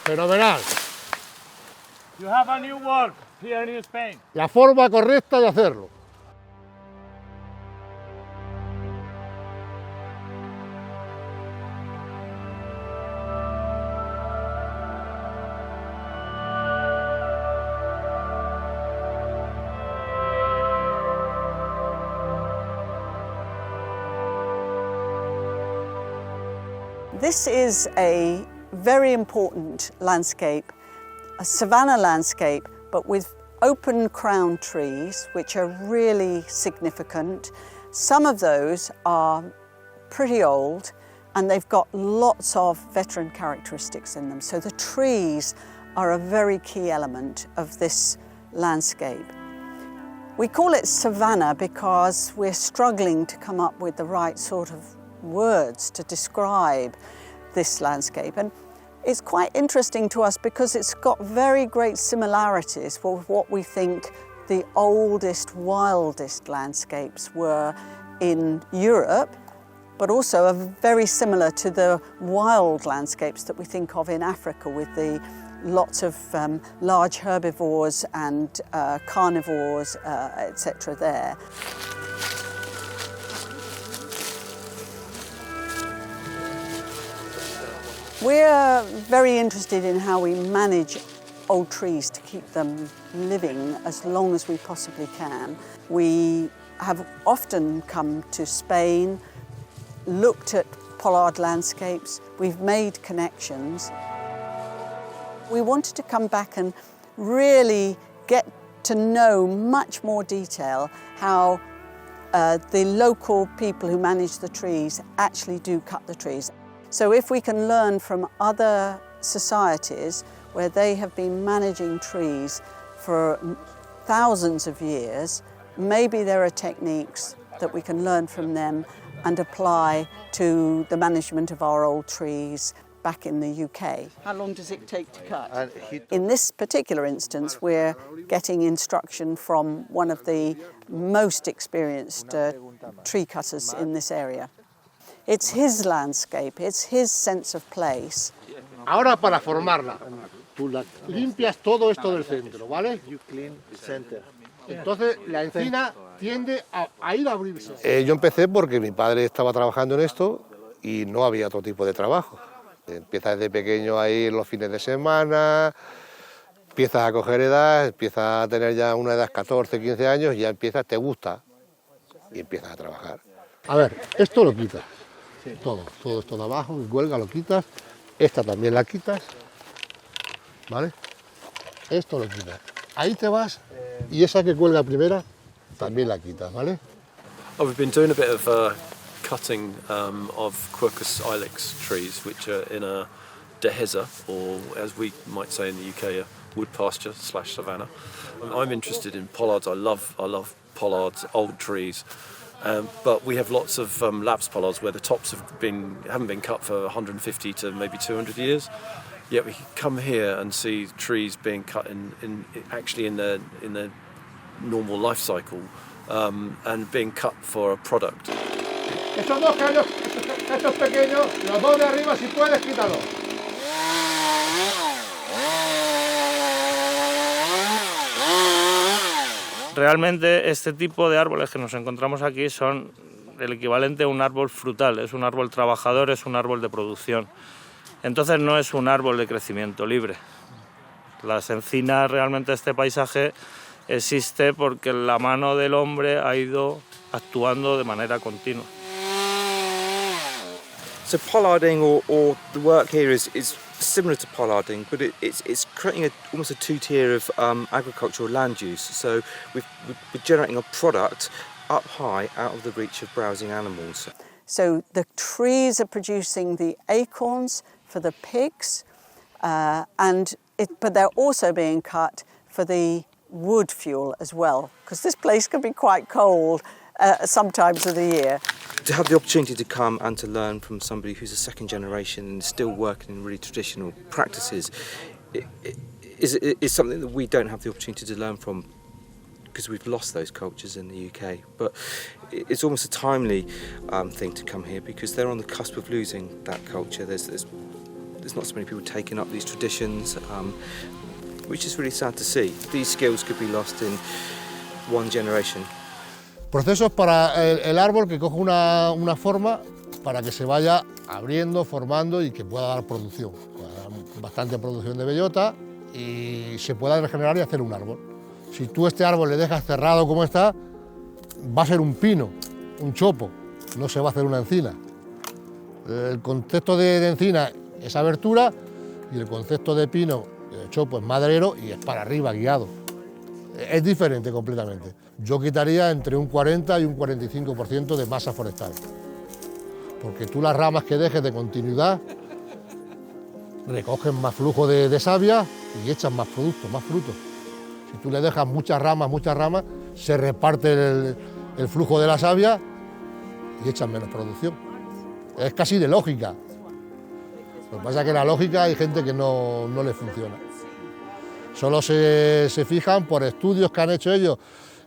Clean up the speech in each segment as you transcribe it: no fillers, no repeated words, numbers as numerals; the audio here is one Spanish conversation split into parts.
Fenomenal. You have a new word here in Spain. La forma correcta de hacerlo. This is a very important landscape, a savanna landscape, but with open crown trees, which are really significant. Some of those are pretty old and they've got lots of veteran characteristics in them. So the trees are a very key element of this landscape. We call it savanna because we're struggling to come up with the right sort of words to describe this landscape, and it's quite interesting to us because it's got very great similarities with what we think the oldest, wildest landscapes were in Europe, but also are very similar to the wild landscapes that we think of in Africa with the lots of large herbivores and carnivores, etc. there. We're very interested in how we manage old trees to keep them living as long as we possibly can. We have often come to Spain, looked at pollard landscapes, we've made connections. We wanted to come back and really get to know much more detail how the local people who manage the trees actually do cut the trees. So if we can learn from other societies where they have been managing trees for thousands of years, maybe there are techniques that we can learn from them and apply to the management of our old trees back in the UK. How long does it take to cut? In this particular instance, we're getting instruction from one of the most experienced tree cutters in this area. It's his landscape, it's his sense of place. Ahora para formarla, tú limpias todo esto del centro, ¿vale? Entonces la encina tiende a ir a abrirse. Yo empecé porque mi padre estaba trabajando en esto y no había otro tipo de trabajo. Empiezas desde pequeño a ir los fines de semana, empiezas a coger edad, empiezas a tener ya una edad 14, 15 años y ya empiezas, te gusta y empiezas a trabajar. A ver, esto lo quitas. Todo esto de abajo, que cuelga, lo quitas. Esta también la quitas, ¿vale? Esto lo quitas. Ahí te vas y esa que cuelga primera también la quitas, ¿vale? Oh, we've been doing a bit of cutting of Quercus ilex trees, which are in a Dehesa, or as we might say in the UK, a wood pasture / savanna. I'm interested in pollards. I love pollards, old trees. But we have lots of lapse pollards where the tops haven't been cut for 150 to maybe 200 years. Yet we can come here and see trees being cut in their normal life cycle and being cut for a product. Estos dos caños, estos pequeños, los dos de arriba, si puedes, quítalos. Realmente este tipo de árboles que nos encontramos aquí son el equivalente a un árbol frutal, es un árbol trabajador, es un árbol de producción. Entonces no es un árbol de crecimiento libre. Las encinas, realmente este paisaje existe porque la mano del hombre ha ido actuando de manera continua. So pollarding or the work here is similar to pollarding, but it's creating almost a two-tier of agricultural land use. So we're generating a product up high out of the reach of browsing animals. So the trees are producing the acorns for the pigs, but they're also being cut for the wood fuel as well, because this place can be quite cold some times of the year. To have the opportunity to come and to learn from somebody who's a second generation and still working in really traditional practices is something that we don't have the opportunity to learn from because we've lost those cultures in the UK. But it's almost a timely thing to come here because they're on the cusp of losing that culture. There's there's not so many people taking up these traditions, which is really sad to see. These skills could be lost in one generation. Procesos para el árbol que coge una forma para que se vaya abriendo, formando y que pueda dar producción. Pueda dar bastante producción de bellota y se pueda regenerar y hacer un árbol. Si tú este árbol le dejas cerrado como está, va a ser un pino, un chopo, no se va a hacer una encina. El concepto de encina es abertura y el concepto de pino, de chopo, es madrero y es para arriba, guiado. Es diferente completamente. Yo quitaría entre un 40 y un 45% de masa forestal, porque tú las ramas que dejes de continuidad recogen más flujo de savia y echan más productos, más frutos. Si tú le dejas muchas ramas, se reparte el flujo de la savia y echan menos producción. Es casi de lógica. Lo que pasa es que la lógica hay gente que no le funciona. Solo se fijan por estudios que han hecho ellos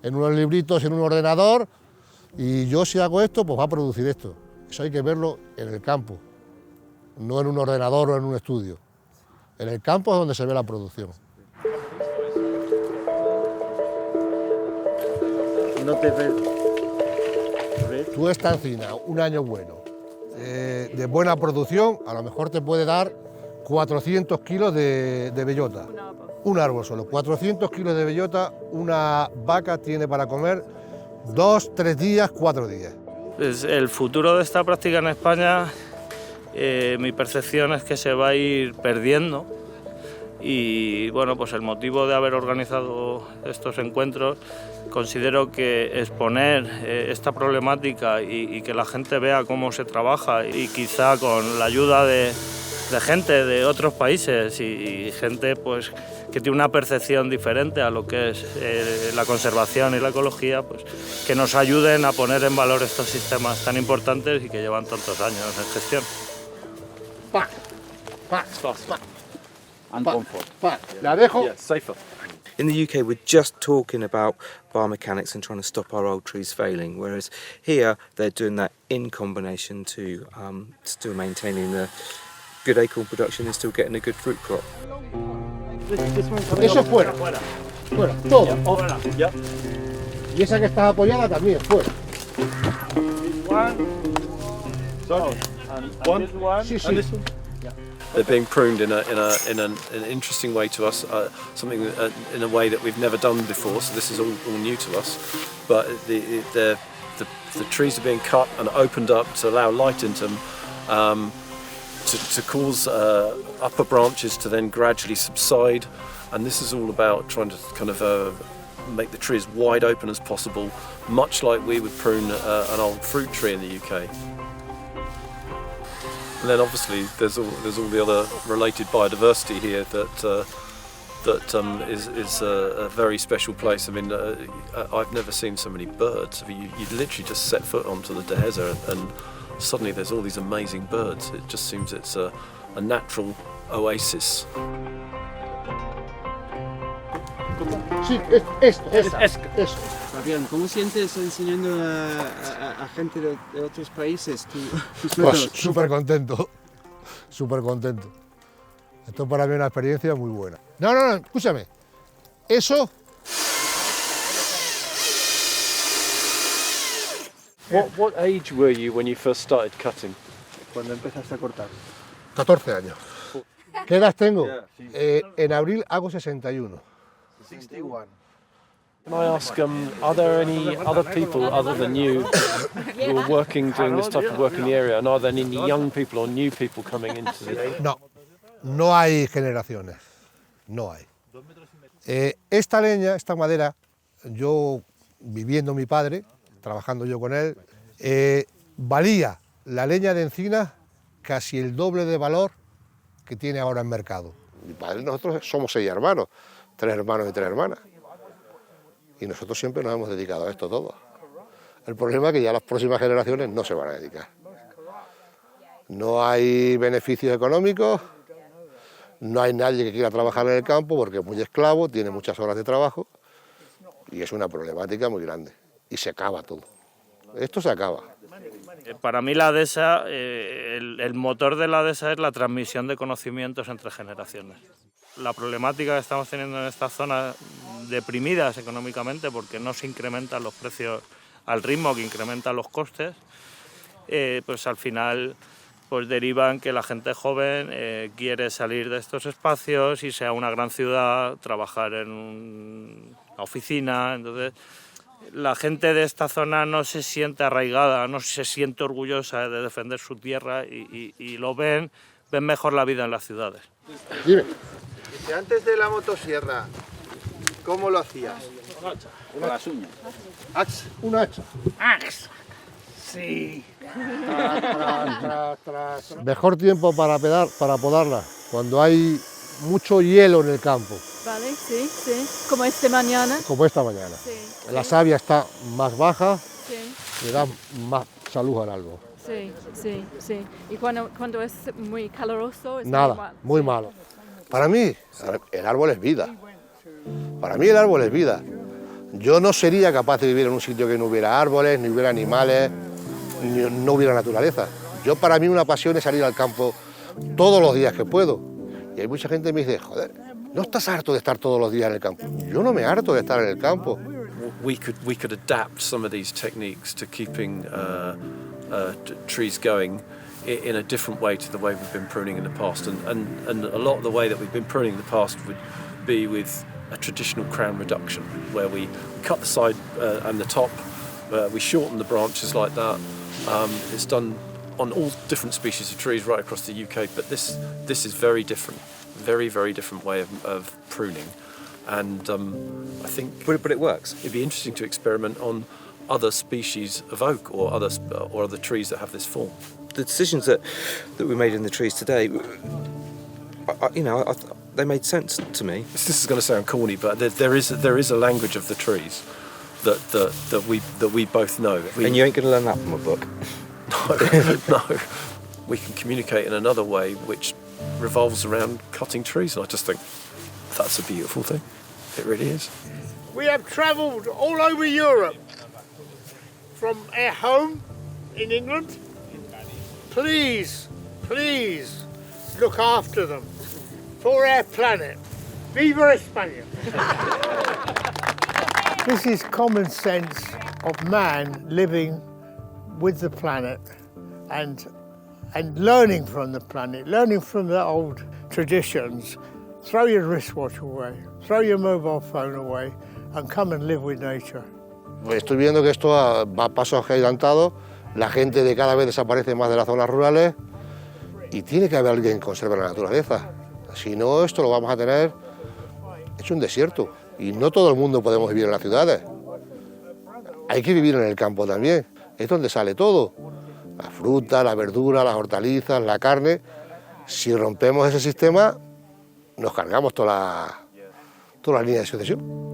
en unos libritos, en un ordenador, y yo si hago esto, pues va a producir esto. Eso hay que verlo en el campo, no en un ordenador o en un estudio. En el campo es donde se ve la producción. No te ves. Tú esta encina, un año bueno, de buena producción, a lo mejor te puede dar 400 kilos de bellota. Un árbol solo, 400 kilos de bellota, una vaca tiene para comer 2, 3 días, 4 días. El futuro de esta práctica en España, mi percepción es que se va a ir perdiendo y bueno, pues el motivo de haber organizado estos encuentros, considero que exponer esta problemática y que la gente vea cómo se trabaja y quizá con la ayuda de gente de otros países y gente pues que tiene una percepción diferente a lo que es la conservación y la ecología, pues que nos ayuden a poner en valor estos sistemas tan importantes y que llevan tantos años en gestión. La dejo. Yeah, safer. In the UK, we're just talking about biomechanics and trying to stop our old trees failing, whereas here they're doing that in combination to still maintaining the good acorn production and still getting a good fruit crop. Eso fuera, fuera, todo. Yeah. Y esa que está apoyada también, fuera. Sí, sí. They're being pruned in an interesting way to us, something in a way that we've never done before. So this is all new to us. But the trees are being cut and opened up to allow light into them, to cause upper branches to then gradually subside. And this is all about trying to kind of make the tree as wide open as possible, much like we would prune an old fruit tree in the UK. And then obviously there's all the other related biodiversity here that is a very special place. I mean, I've never seen so many birds. I mean, you literally just set foot onto the Dehesa and suddenly there's all these amazing birds. It just seems it's a natural oasis. Sí, esto. Fabián, ¿cómo sientes enseñando a gente de otros países tus Pues métodos? súper contento, súper contento. Esto para mí es una experiencia muy buena. No, escúchame. Eso... What age were you when you first started cutting? Cuando empezaste a cortar. 14 años. ¿Qué edad tengo? En abril hago 61. 61. Can I ask, are there any other people other than you who are working, doing this type of work in the area? And are there any young people or new people coming into this? No hay generaciones, no hay. Esta leña, esta madera, yo viviendo mi padre, trabajando yo con él, valía la leña de encina casi el doble de valor que tiene ahora en mercado. Mi padre y nosotros somos 6 hermanos, 3 hermanos y 3 hermanas. Y nosotros siempre nos hemos dedicado a esto todo. El problema es que ya las próximas generaciones no se van a dedicar. No hay beneficios económicos, no hay nadie que quiera trabajar en el campo porque es muy esclavo, tiene muchas horas de trabajo y es una problemática muy grande. Y se acaba todo. Esto se acaba. Para mí la Dehesa, el motor de la Dehesa es la transmisión de conocimientos entre generaciones. La problemática que estamos teniendo en estas zonas deprimidas económicamente porque no se incrementan los precios al ritmo que incrementan los costes, pues al final pues derivan que la gente joven quiere salir de estos espacios y sea una gran ciudad, trabajar en una oficina. Entonces la gente de esta zona no se siente arraigada, no se siente orgullosa de defender su tierra y lo ven mejor la vida en las ciudades. Dime. Dice, antes de la motosierra, ¿cómo lo hacías? Con hacha, con las uñas. ¿Ax? Una hacha. ¡Ax! Sí. Mejor tiempo para podarla, cuando hay mucho hielo en el campo. Vale, sí, sí. Como mañana. Como esta mañana. Sí. La savia está más baja, Sí. le da más salud al árbol. Sí, sí, sí. Y cuando es muy caluroso es Nada, muy malo. Para mí, el árbol es vida. Para mí el árbol es vida. Yo no sería capaz de vivir en un sitio que no hubiera árboles, ni hubiera animales, ni no hubiera naturaleza. Para mí una pasión es salir al campo todos los días que puedo. Y hay mucha gente que me dice, joder, ¿no estás harto de estar todos los días en el campo? Yo no me harto de estar en el campo. We could adapt some of these techniques to keeping trees going in a different way to the way we've been pruning in the past, and a lot of the way that we've been pruning in the past would be with a traditional crown reduction, where we cut the side and the top, we shorten the branches like that. It's done on all different species of trees right across the UK, but this is very different, very different way of pruning, and I think. But it works. It'd be interesting to experiment on other species of oak or other trees that have this form. The decisions that we made in the trees today, they made sense to me. This is going to sound corny, but there is a language of the trees that we both know. And you ain't going to learn that from a book. No. We can communicate in another way which revolves around cutting trees, and I just think that's a beautiful thing. It really is. We have travelled all over Europe from our home in England. Please look after them for our planet. Viva España! This is common sense of man living with the planet and learning from the planet, learning from the old traditions. Throw your wristwatch away, throw your mobile phone away and come and live with nature. Estoy viendo que esto va a pasos agigantados, la gente de cada vez desaparece más de las zonas rurales y tiene que haber alguien que conserve la naturaleza. Si no, esto lo vamos a tener hecho un desierto y no todo el mundo podemos vivir en las ciudades. Hay que vivir en el campo también, es donde sale todo. La fruta, la verdura, las hortalizas, la carne. Si rompemos ese sistema, nos cargamos toda la línea de sucesión.